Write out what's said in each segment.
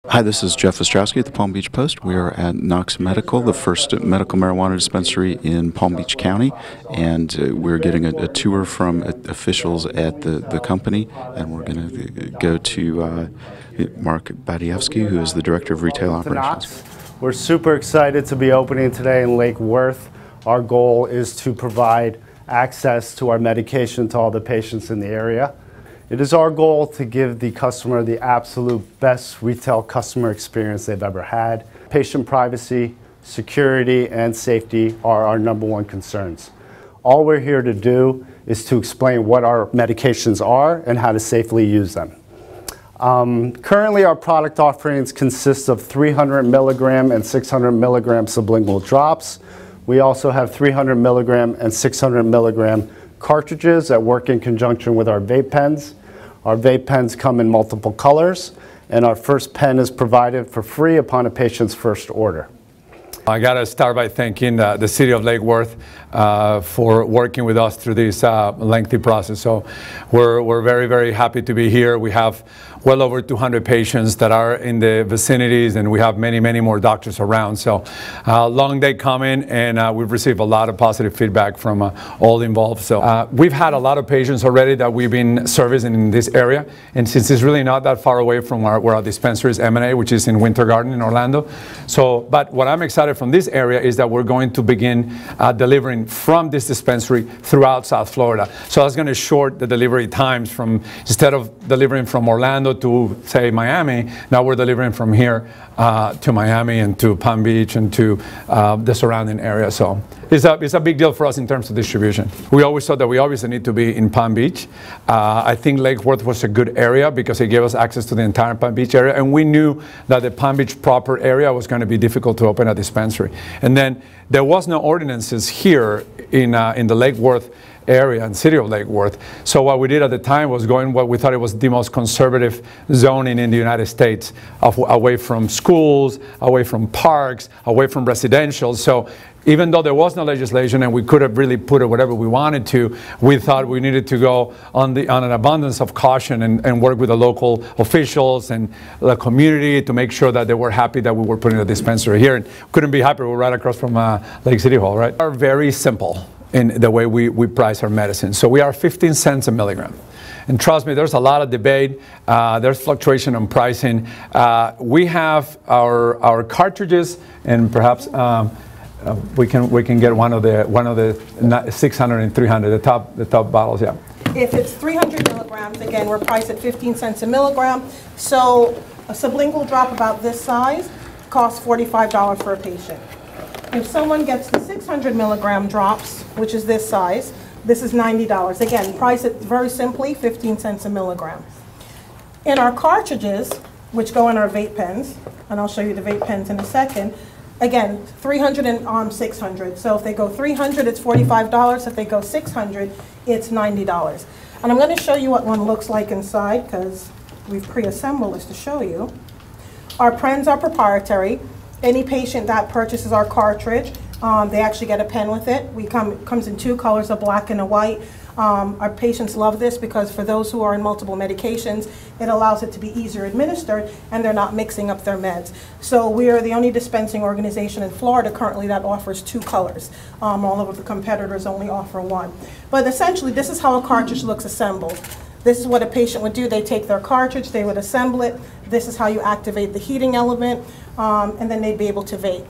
Hi, this is Jeff Ostrowski at the Palm Beach Post. We are at Knox Medical, the first medical marijuana dispensary in Palm Beach County, and we're getting a tour from officials at the company, and we're going to go to Mark Badievsky, who is the Director of Retail Operations. We're super excited to be opening today in Lake Worth. Our goal is to provide access to our medication to all the patients in the area. It is our goal to give the customer the absolute best retail customer experience they've ever had. Patient privacy, security, and safety are our #1 concerns. All we're here to do is to explain what our medications are and how to safely use them. Currently, our product offerings consist of 300 milligram and 600 milligram sublingual drops. We also have 300 milligram and 600 milligram cartridges that work in conjunction with our vape pens. Our vape pens come in multiple colors, and our first pen is provided for free upon a patient's first order. I got to start by thanking the City of Lake Worth for working with us through this lengthy process. So we're very, very happy to be here. We have well over 200 patients that are in the vicinities, and we have many, many more doctors around. So long day coming, and we've received a lot of positive feedback from all involved. So we've had a lot of patients already that we've been servicing in this area, and since it's really not that far away from where our dispensary is emanate, which is in Winter Garden in Orlando. So, but what I'm excited from this area is that we're going to begin delivering from this dispensary throughout South Florida. So that's going to short the delivery times from, instead of delivering from Orlando to, say, Miami, now we're delivering from here to Miami and to Palm Beach and to the surrounding area. So it's a big deal for us in terms of distribution. We always thought that we obviously need to be in Palm Beach. I think Lake Worth was a good area because it gave us access to the entire Palm Beach area, and we knew that the Palm Beach proper area was going to be difficult to open a dispensary. And then there was no ordinances here in the Lake Worth area and city of Lake Worth. So what we did at the time was going what we thought it was the most conservative zoning in the United States, away from schools, away from parks, away from residential. So even though there was no legislation and we could have really put it whatever we wanted to, we thought we needed to go on an abundance of caution and work with the local officials and the community to make sure that they were happy that we were putting a dispensary here. And couldn't be happier. We're right across from Lake City Hall, right? Are very simple in the way we price our medicine. So we are 15 cents a milligram. And trust me, there's a lot of debate. There's fluctuation on pricing. We have our cartridges, and perhaps we can get one of the 600 and 300, the top bottles, yeah. If it's 300 milligrams, again, we're priced at 15 cents a milligram. So a sublingual drop about this size costs $45 for a patient. If someone gets the 600 milligram drops, which is this size, this is $90. Again, price it very simply, 15 cents a milligram. In our cartridges, which go in our vape pens, and I'll show you the vape pens in a second, again, 300 and 600. So if they go 300, it's $45. If they go 600, it's $90. And I'm going to show you what one looks like inside because we've pre-assembled this to show you. Our pens are proprietary. Any patient that purchases our cartridge, they actually get a pen with it. It comes in 2 colors, a black and a white. Our patients love this because for those who are in multiple medications, it allows it to be easier administered and they're not mixing up their meds. So we are the only dispensing organization in Florida currently that offers 2 colors. All of the competitors only offer 1. But essentially, this is how a cartridge looks assembled. This is what a patient would do. They take their cartridge, they would assemble it. This is how you activate the heating element, and then they'd be able to vape.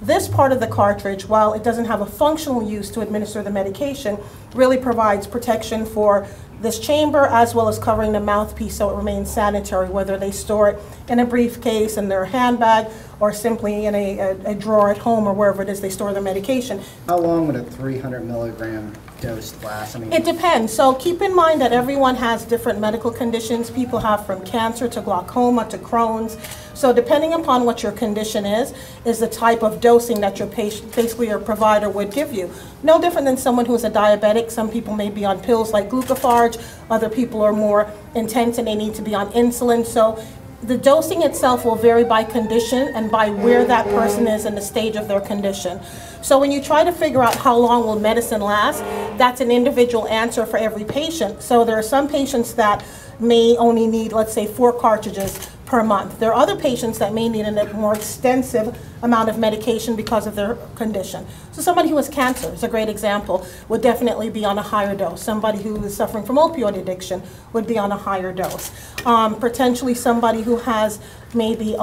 This part of the cartridge, while it doesn't have a functional use to administer the medication, really provides protection for this chamber as well as covering the mouthpiece so it remains sanitary, whether they store it in a briefcase, in their handbag, or simply in a drawer at home or wherever it is they store their medication. How long would a 300 milligram dose last? It depends. So keep in mind that everyone has different medical conditions. People have from cancer to glaucoma to Crohn's. So depending upon what your condition is the type of dosing that your patient, basically your provider would give you. No different than someone who is a diabetic. Some people may be on pills like glucophage. Other people are more intense and they need to be on insulin. So the dosing itself will vary by condition and by where that person is in the stage of their condition. So when you try to figure out how long will medicine last, that's an individual answer for every patient. So there are some patients that may only need, let's say, 4 cartridges per month. There are other patients that may need a more extensive amount of medication because of their condition. So somebody who has cancer is a great example, would definitely be on a higher dose. Somebody who is suffering from opioid addiction would be on a higher dose. Potentially somebody who has maybe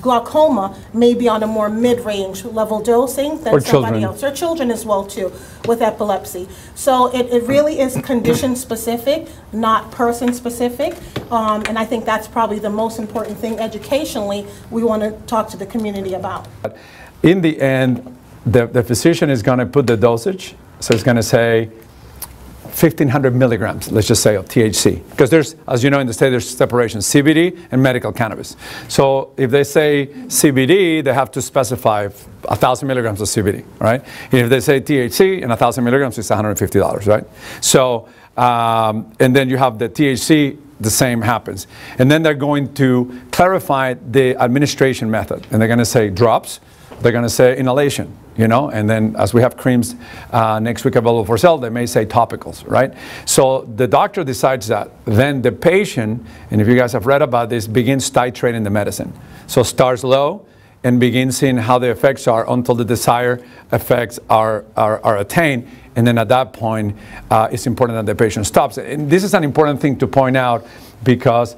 glaucoma may be on a more mid-range level dosing than somebody else. Or children as well too with epilepsy. So it really is condition specific, not person specific. And I think that's probably the most important thing educationally we want to talk to the community about. In the end, the physician is going to put the dosage, so it's going to say 1,500 milligrams, let's just say, of THC. Because there's, as you know, in the state, there's separation, CBD and medical cannabis. So if they say CBD, they have to specify 1,000 milligrams of CBD, right? And if they say THC and 1,000 milligrams, it's $150, right? So, and then you have the THC, the same happens. And then they're going to clarify the administration method. And they're going to say drops, they're going to say inhalation. You know, and then as we have creams next week available for sale, they may say topicals, right? So the doctor decides that. Then the patient, and if you guys have read about this, begins titrating the medicine. So starts low and begins seeing how the effects are until the desired effects are attained. And then at that point, it's important that the patient stops. And this is an important thing to point out because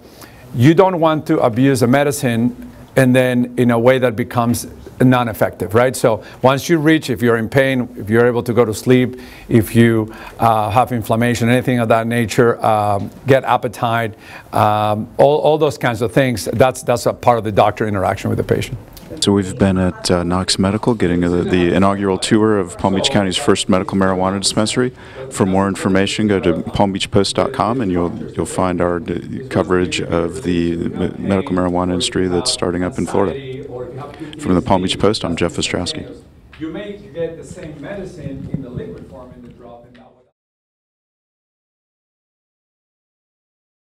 you don't want to abuse a medicine and then in a way that becomes non-effective, right? So once you reach, if you're in pain, if you're able to go to sleep, if you have inflammation, anything of that nature, get appetite, all those kinds of things, that's a part of the doctor interaction with the patient. So we've been at Knox Medical getting the inaugural tour of Palm Beach County's first medical marijuana dispensary. For more information, go to palmbeachpost.com and you'll find our coverage of the medical marijuana industry that's starting up in Florida. From the Palm Beach Post, I'm Jeff Ostrowski. You may get the same medicine in the liquid form in the drop.